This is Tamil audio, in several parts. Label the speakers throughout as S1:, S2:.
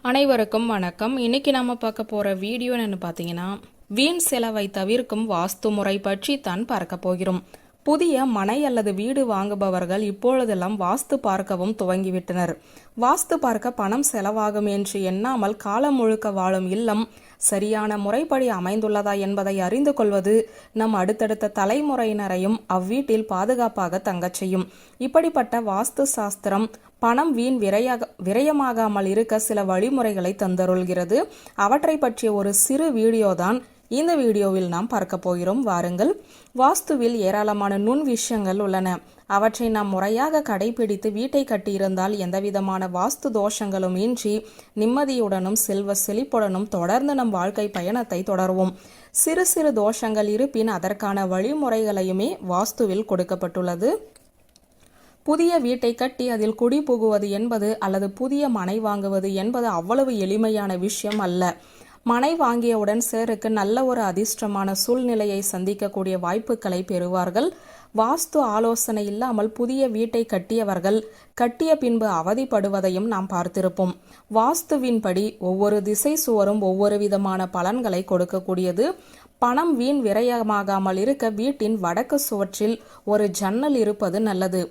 S1: அனைவருக்கும் வணக்கம். இன்னைக்கு நாம பார்க்க போற வீடியோ என்னன்னு பார்த்தீங்கன்னா, வீண் செலவை தவிர்க்கும் வாஸ்து முறை பற்றி தான் பார்க்க போகிறோம். புதிய மனை அல்லது வீடு வாங்குபவர்கள் இப்பொழுதெல்லாம் வாஸ்து பார்க்கவும் துவங்கிவிட்டனர். வாஸ்து பார்க்க பணம் செலவாகும் என்று எண்ணாமல் காலம் முழுக்க வாழும் இல்லம் சரியான முறைப்படி அமைந்துள்ளதா என்பதை அறிந்து கொள்வது நம் அடுத்தடுத்த தலைமுறையினரையும் அவ்வீட்டில் பாதுகாப்பாக தங்கச் செய்யும். இப்படிப்பட்ட வாஸ்து சாஸ்திரம் பணம் வீண் விரயமாகாமல் இருக்க சில வழிமுறைகளை தந்தருள்கிறது. அவற்றை பற்றிய ஒரு சிறு வீடியோ தான் இந்த வீடியோவில் நாம் பார்க்க போகிறோம். வாருங்கள். வாஸ்துவில் ஏராளமான நுண் விஷயங்கள் உள்ளன. அவற்றை நாம் முறையாக கடைபிடித்து வீட்டை கட்டியிருந்தால் எந்தவிதமான வாஸ்து தோஷங்களும் இன்றி நிம்மதியுடனும் செல்வ செழிப்புடனும் தொடர்ந்து நம் வாழ்க்கை பயணத்தை தொடருவோம். சிறு சிறு தோஷங்கள் இருப்பின் அதற்கான வழிமுறைகளையுமே வாஸ்துவில் கொடுக்கப்பட்டுள்ளது. புதிய வீட்டை கட்டி அதில் குடி புகுவது என்பது அல்லது புதிய மனை வாங்குவது என்பது அவ்வளவு எளிமையான விஷயம் அல்ல. மனை வாங்கியவுடன் சிலருக்கு நல்ல ஒரு அதிர்ஷ்டமான சூழ்நிலையை சந்திக்கக்கூடிய வாய்ப்புகளை பெறுவார்கள். வாஸ்து ஆலோசனை இல்லாமல் புதிய வீட்டை கட்டியவர்கள் கட்டிய பின்பு அவதிப்படுவதையும் நாம் பார்த்திருப்போம். வாஸ்துவின்படி ஒவ்வொரு திசை சுவரும் ஒவ்வொரு விதமான பலன்களை கொடுக்கக்கூடியது. பணம் வீண் விரயமாகாமல் இருக்க வீட்டின் வடக்கு சுவற்றில் ஒரு ஜன்னல் இருப்பது நல்லது.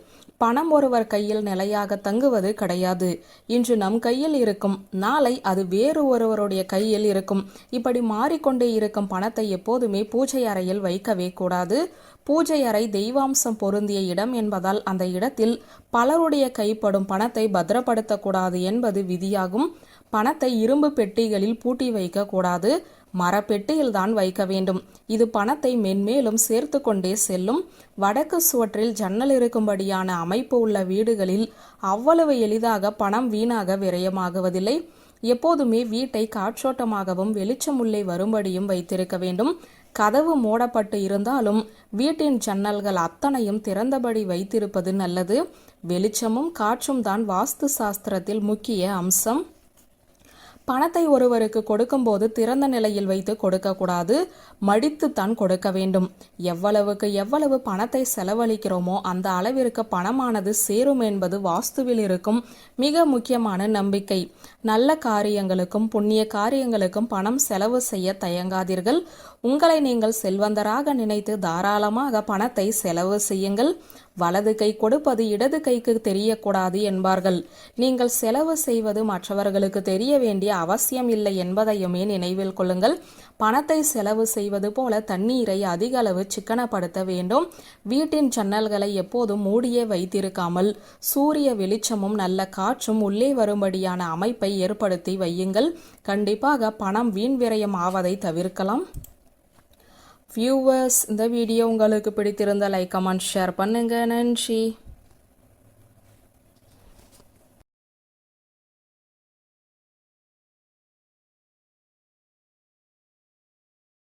S1: பணம் ஒருவர் கையில் நிலையாக தங்குவது கிடையாது. இன்று நம் கையில் இருக்கும், நாளை அது வேறு ஒருவருடைய கையில் இருக்கும். இப்படி மாறிக்கொண்டே இருக்கும் பணத்தை எப்போதுமே பூஜை அறையில் வைக்கவே கூடாது. பூஜை அறை தெய்வாம்சம் பொருந்திய இடம் என்பதால் அந்த இடத்தில் பலருடைய கைப்படும் பணத்தை பத்திரப்படுத்தக்கூடாது என்பது விதியாகும். பணத்தை இரும்பு பெட்டிகளில் பூட்டி வைக்க கூடாது. மரப்பெட்டியில் தான் வைக்க வேண்டும். இது பணத்தை மென்மேலும் சேர்த்து கொண்டே செல்லும். வடக்கு சுவற்றில் ஜன்னல் இருக்கும்படியான அமைப்பு உள்ள வீடுகளில் அவ்வளவு எளிதாக பணம் வீணாக விரயமாகுவதில்லை. எப்போதுமே வீட்டை காற்றோட்டமாகவும் வெளிச்சம் உள்ளே வரும்படியும் வைத்திருக்க வேண்டும். கதவு மூடப்பட்டு இருந்தாலும் வீட்டின் ஜன்னல்கள் அத்தனையும் திறந்தபடி வைத்திருப்பது நல்லது. வெளிச்சமும் காற்றும் தான் வாஸ்து சாஸ்திரத்தில் முக்கிய அம்சம். பணத்தை ஒருவருக்கு கொடுக்கும் போது திறந்த நிலையில் வைத்து கொடுக்கக்கூடாது, மடித்துத்தான் கொடுக்க வேண்டும். எவ்வளவுக்கு எவ்வளவு பணத்தை செலவழிக்கிறோமோ அந்த அளவிற்கு பணமானது சேரும் என்பது வாஸ்துவில் இருக்கும் மிக முக்கியமான நம்பிக்கை. நல்ல காரியங்களுக்கும் புண்ணிய காரியங்களுக்கும் பணம் செலவு செய்ய தயங்காதீர்கள். உங்களை நீங்கள் செல்வந்தராக நினைத்து தாராளமாக பணத்தை செலவு செய்யுங்கள். வலது கை கொடுப்பது இடது கைக்கு தெரியக்கூடாது என்பார்கள். நீங்கள் செலவு செய்வது மற்றவர்களுக்கு தெரிய வேண்டிய அவசியம் இல்லை என்பதையுமே நினைவில் கொள்ளுங்கள். பணத்தை செலவு செய்வது போல தண்ணீரை அதிக அளவு சிக்கனப்படுத்த வேண்டும். வீட்டின் ஜன்னல்களை எப்போதும் மூடியே வைத்திருக்காமல் சூரிய வெளிச்சமும் நல்ல காற்றும் உள்ளே வரும்படியான அமைப்பை ஏற்படுத்தி வையுங்கள். கண்டிப்பாக பணம் வீண் விரயம் ஆவதை தவிர்க்கலாம். வியூவர்ஸ், இந்த வீடியோ உங்களுக்கு பிடித்திருந்த லைக், கமெண்ட், ஷேர் பண்ணுங்க. நன்றி.